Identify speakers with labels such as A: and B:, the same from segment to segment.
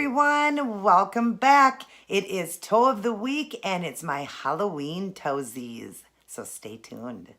A: everyone, welcome back. It is Toe of the Week and it's my Halloween toesies, so stay tuned.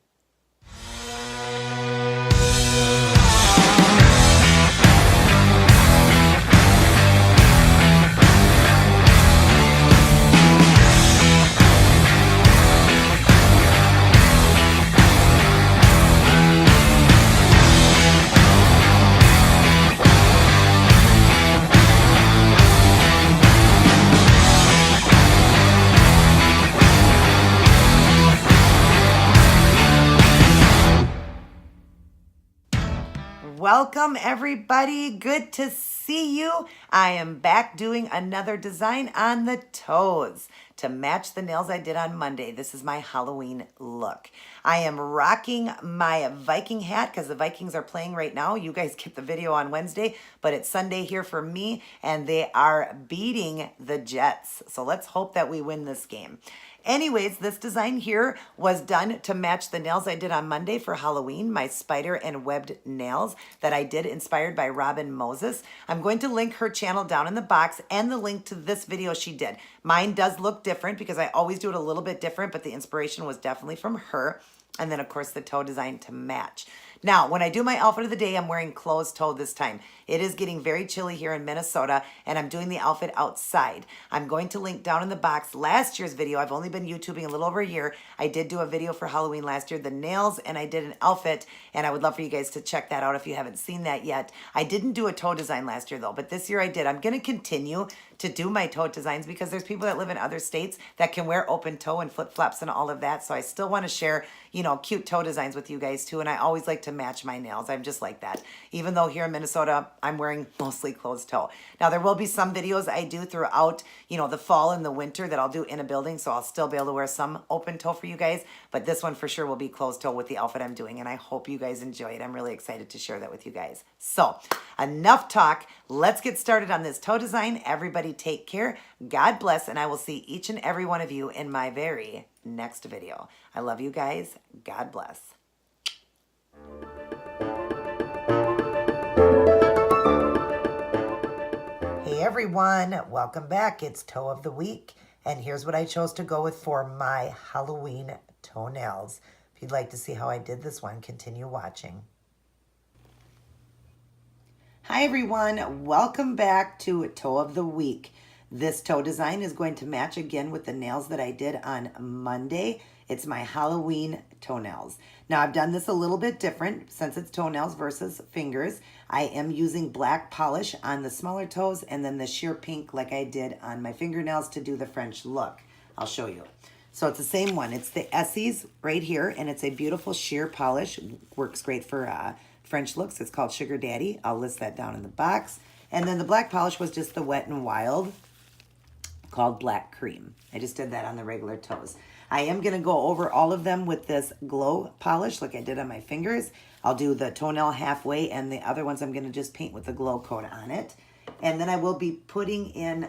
A: Welcome everybody, good to see you. I am back doing another design on the toes to match the nails I did on Monday. This is my Halloween look. I am rocking my Viking hat because the Vikings are playing right now. You guys get the video on Wednesday, but it's Sunday here for me and they are beating the Jets. So let's hope that we win this game. Anyways, this design here was done to match the nails I did on Monday for Halloween, my spider and webbed nails that I did inspired by Robin Moses. I'm going to link her channel down in the box and the link to this video she did. Mine does look different because I always do it a little bit different, but the inspiration was definitely from her. And then, of course, the toe design to match. Now, when I do my outfit of the day, I'm wearing closed toe this time. It is getting very chilly here in Minnesota, and I'm doing the outfit outside. I'm going to link down in the box last year's video. I've only been YouTubing a little over a year. I did do a video for Halloween last year, the nails, and I did an outfit, and I would love for you guys to check that out if you haven't seen that yet. I didn't do a toe design last year, though, but this year I did. I'm going to continue to do my toe designs because there's people that live in other states that can wear open toe and flip-flops and all of that, so I still want to share, you know, cute toe designs with you guys too, and I always like to match my nails. I'm just like that. Even though here in Minnesota, I'm wearing mostly closed toe. Now, there will be some videos I do throughout, you know, the fall and the winter that I'll do in a building, so I'll still be able to wear some open toe for you guys, but this one for sure will be closed toe with the outfit I'm doing, and I hope you guys enjoy it. I'm really excited to share that with you guys. So, enough talk. Let's get started on this toe design. Everybody take care. God bless, and I will see each and every one of you in my very next video. I love you guys. God bless. Hey everyone, welcome back. It's Toe of the Week, and here's what I chose to go with for my Halloween toenails. If you'd like to see how I did this one, continue watching. Hi everyone, welcome back to Toe of the Week. This toe design is going to match again with the nails that I did on Monday. It's my Halloween toenails. Now I've done this a little bit different since it's toenails versus fingers. I am using black polish on the smaller toes and then the sheer pink like I did on my fingernails to do the French look. I'll show you. So it's the same one. It's the Essie's right here and it's a beautiful sheer polish. Works great for French looks. It's called Sugar Daddy. I'll list that down in the box. And then the black polish was just the Wet n Wild called Black Cream. I just did that on the regular toes. I am going to go over all of them with this glow polish like I did on my fingers. I'll do the toenail halfway and the other ones I'm going to just paint with the glow coat on it. And then I will be putting in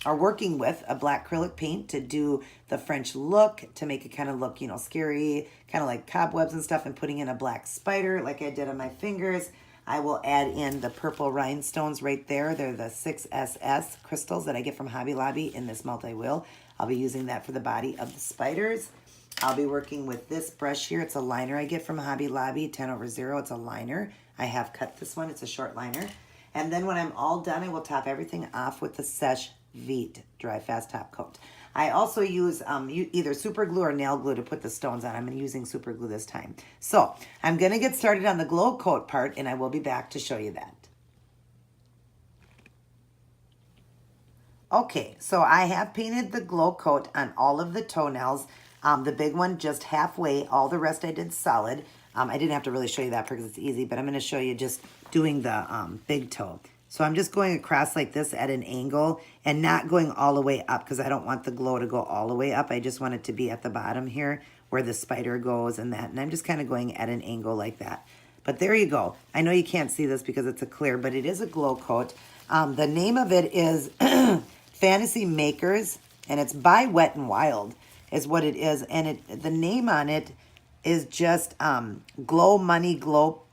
A: or working with a black acrylic paint to do the French look to make it kind of look, you know, scary, kind of like cobwebs and stuff, and putting in a black spider like I did on my fingers. I will add in the purple rhinestones right there. They're the 6SS crystals that I get from Hobby Lobby in this multi-wheel. I'll be using that for the body of the spiders. I'll be working with this brush here. It's a liner I get from Hobby Lobby, 10/0. It's a liner. I have cut this one. It's a short liner. And then when I'm all done, I will top everything off with the Seche Vite Dry Fast Top Coat. I also use either super glue or nail glue to put the stones on. I'm using super glue this time. So I'm going to get started on the glow coat part, and I will be back to show you that. Okay, so I have painted the glow coat on all of the toenails. The big one just halfway. All the rest I did solid. I didn't have to really show you that because it's easy, but I'm going to show you just doing the big toe. So I'm just going across like this at an angle and not going all the way up because I don't want the glow to go all the way up. I just want it to be at the bottom here where the spider goes and that. And I'm just kind of going at an angle like that. But there you go. I know you can't see this because it's a clear, but it is a glow coat. The name of it is Fantasy Makers, and it's by Wet n Wild is what it is. And the name on it is just Glow Money Glow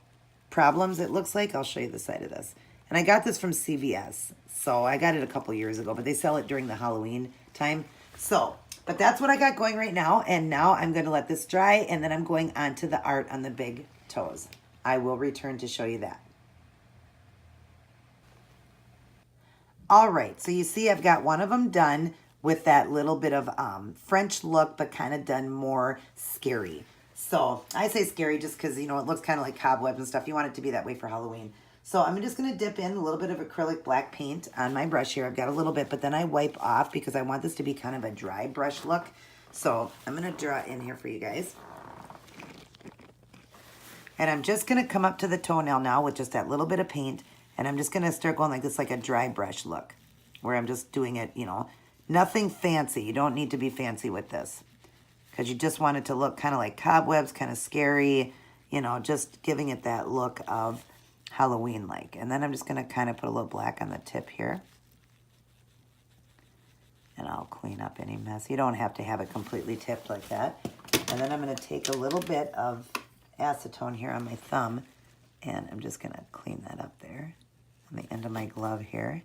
A: Problems, it looks like. I'll show you the side of this. And I got this from CVS. So I got it a couple years ago, but they sell it during the Halloween time. So, but that's what I got going right now. And now I'm going to let this dry, and then I'm going on to the art on the big toes. I will return to show you that. All right, so you see I've got one of them done with that little bit of French look, but kind of done more scary. So I say scary just because, you know, it looks kind of like cobwebs and stuff. You want it to be that way for Halloween. So I'm just going to dip in a little bit of acrylic black paint on my brush here. I've got a little bit, but then I wipe off because I want this to be kind of a dry brush look. So I'm going to draw in here for you guys. And I'm just going to come up to the toenail now with just that little bit of paint. And I'm just going to start going like this, like a dry brush look, where I'm just doing it, you know, nothing fancy. You don't need to be fancy with this because you just want it to look kind of like cobwebs, kind of scary, you know, just giving it that look of Halloween-like. And then I'm just going to kind of put a little black on the tip here. And I'll clean up any mess. You don't have to have it completely tipped like that. And then I'm going to take a little bit of acetone here on my thumb, and I'm just going to clean that up there on the end of my glove here.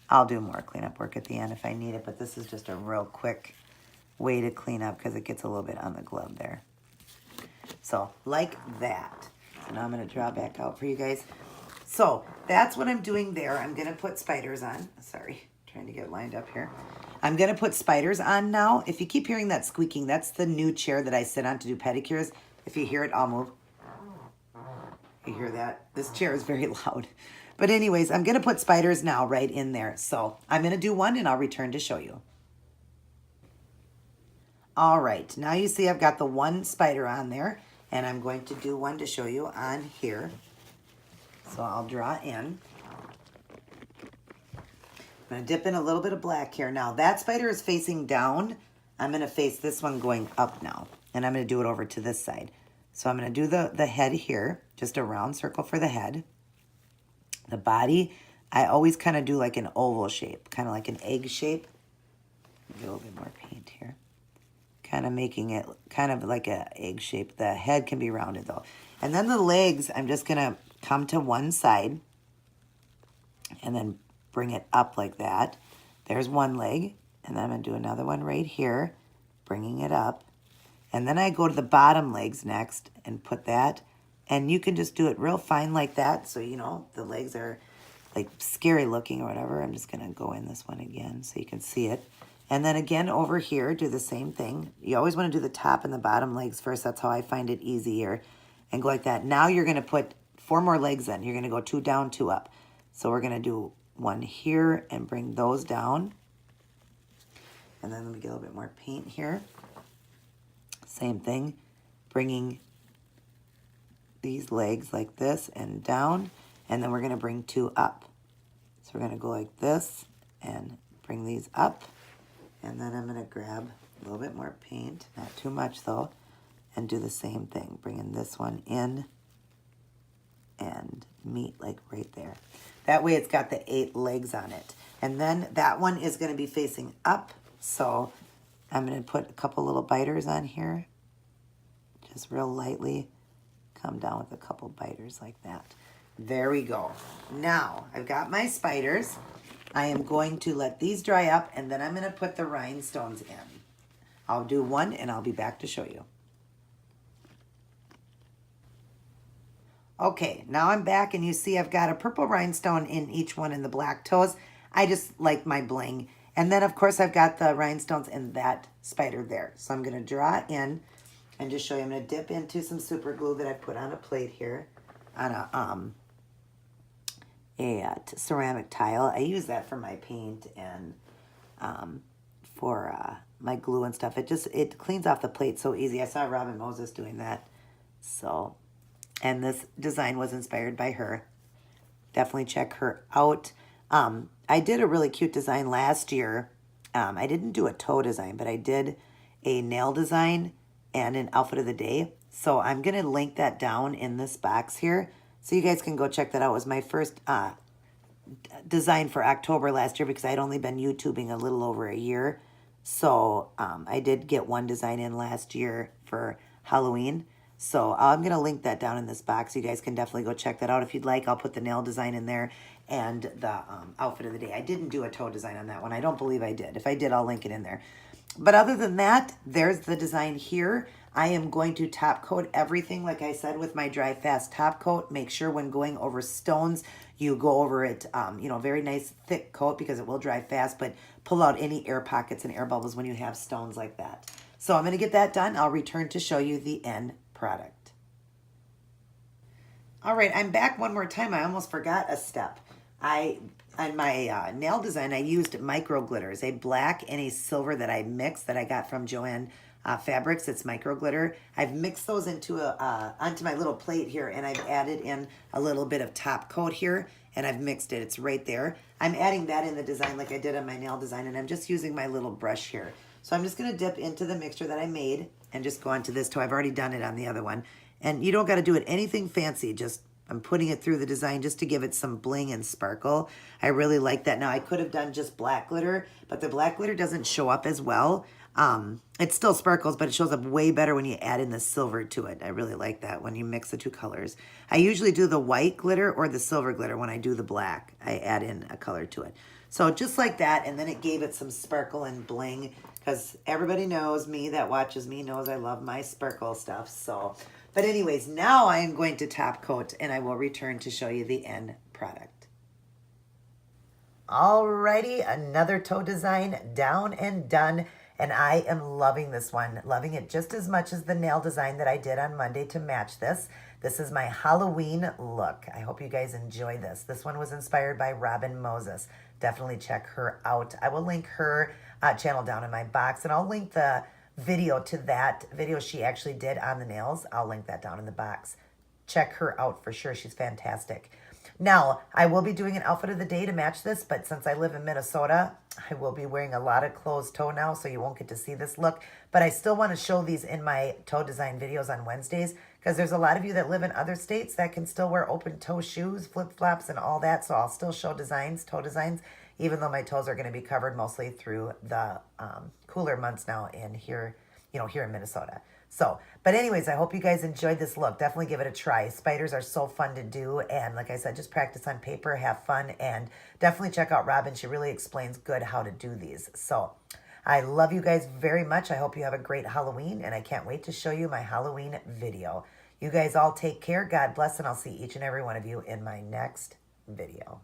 A: I'll do more cleanup work at the end if I need it, but this is just a real quick way to clean up because it gets a little bit on the glove there. So like that. So now I'm going to draw back out for you guys. So that's what I'm doing there. I'm going to put spiders on. Sorry, trying to get lined up here. I'm going to put spiders on now. If you keep hearing that squeaking, that's the new chair that I sit on to do pedicures. If you hear it, I'll move. You hear that? This chair is very loud. But anyways, I'm going to put spiders now right in there. So I'm going to do one and I'll return to show you. All right, now you see I've got the one spider on there, and I'm going to do one to show you on here. So I'll draw in. I'm going to dip in a little bit of black here. Now that spider is facing down. I'm going to face this one going up now, and I'm going to do it over to this side. So I'm going to do the head here, just a round circle for the head. The body, I always kind of do like an oval shape, kind of like an egg shape. Get a little bit more paint here. Kind of making it kind of like an egg shape. The head can be rounded though. And then the legs, I'm just going to come to one side and then bring it up like that. There's one leg, and then I'm going to do another one right here, bringing it up. And then I go to the bottom legs next and put that. And you can just do it real fine like that. So, you know, the legs are like scary looking or whatever. I'm just going to go in this one again so you can see it. And then again over here, do the same thing. You always want to do the top and the bottom legs first. That's how I find it easier. And go like that. Now you're going to put 4 more legs in. You're going to go 2 down, 2 up. So we're going to do one here and bring those down. And then let me get a little bit more paint here. Same thing, bringing these legs like this and down, and then we're going to bring 2 up. So we're going to go like this and bring these up, and then I'm going to grab a little bit more paint, not too much though, and do the same thing, bringing this one in and meet like right there. That way it's got the 8 legs on it. And then that one is going to be facing up, so I'm going to put a couple little biters on here. Just real lightly come down with a couple biters like that. There we go. Now, I've got my spiders. I am going to let these dry up, and then I'm going to put the rhinestones in. I'll do one, and I'll be back to show you. Okay, now I'm back, and you see I've got a purple rhinestone in each one in the black toes. I just like my bling. And then, of course, I've got the rhinestones in that spider there. So I'm going to draw in and just show you. I'm going to dip into some super glue that I put on a plate here on a ceramic tile. I use that for my paint and for my glue and stuff. It cleans off the plate so easy. I saw Robin Moses doing that. So, and this design was inspired by her. Definitely check her out. I did a really cute design last year. I didn't do a toe design, but I did a nail design and an outfit of the day. So I'm going to link that down in this box here so you guys can go check that out. It was my first design for October last year because I'd only been YouTubing a little over a year. So I did get one design in last year for Halloween. So I'm going to link that down in this box. You guys can definitely go check that out if you'd like. I'll put the nail design in there and the outfit of the day. I didn't do a toe design on that one. I don't believe I did. If I did, I'll link it in there. But other than that, there's the design here. I am going to top coat everything, like I said, with my dry fast top coat. Make sure when going over stones, you go over it, very nice thick coat because it will dry fast, but pull out any air pockets and air bubbles when you have stones like that. So I'm going to get that done. I'll return to show you the end product. All right, I'm back one more time. I almost forgot a step. On my nail design, I used micro glitters, a black and a silver that I mixed that I got from Joanne Fabrics. It's micro glitter. I've mixed those into onto my little plate here, and I've added in a little bit of top coat here, and I've mixed it. It's right there. I'm adding that in the design like I did on my nail design, and I'm just using my little brush here. So I'm just going to dip into the mixture that I made and just go onto this toe. I've already done it on the other one. And you don't got to do it anything fancy. Just I'm putting it through the design just to give it some bling and sparkle. I really like that. Now, I could have done just black glitter, but the black glitter doesn't show up as well. It still sparkles, but it shows up way better when you add in the silver to it. I really like that when you mix the two colors. I usually do the white glitter or the silver glitter when I do the black. I add in a color to it. So just like that, and then it gave it some sparkle and bling because everybody knows me that watches me knows I love my sparkle stuff. So, but anyways, now I am going to top coat and I will return to show you the end product. Alrighty, another toe design down and done. And I am loving this one, loving it just as much as the nail design that I did on Monday to match this. This is my Halloween look. I hope you guys enjoy this. This one was inspired by Robin Moses. Definitely check her out. I will link her channel down in my box, and I'll link the video to that video she actually did on the nails. I'll link that down in the box. Check her out for sure. She's fantastic. Now, I will be doing an outfit of the day to match this, but since I live in Minnesota, I will be wearing a lot of closed toe now, so you won't get to see this look. But I still want to show these in my toe design videos on Wednesdays, because there's a lot of you that live in other states that can still wear open toe shoes, flip-flops, and all that. So I'll still show designs, toe designs, even though my toes are going to be covered mostly through the cooler months now in here, here in Minnesota. So, but anyways, I hope you guys enjoyed this look. Definitely give it a try. Spiders are so fun to do. And like I said, just practice on paper, have fun, and definitely check out Robin. She really explains good how to do these. So I love you guys very much. I hope you have a great Halloween, and I can't wait to show you my Halloween video. You guys all take care. God bless, and I'll see each and every one of you in my next video.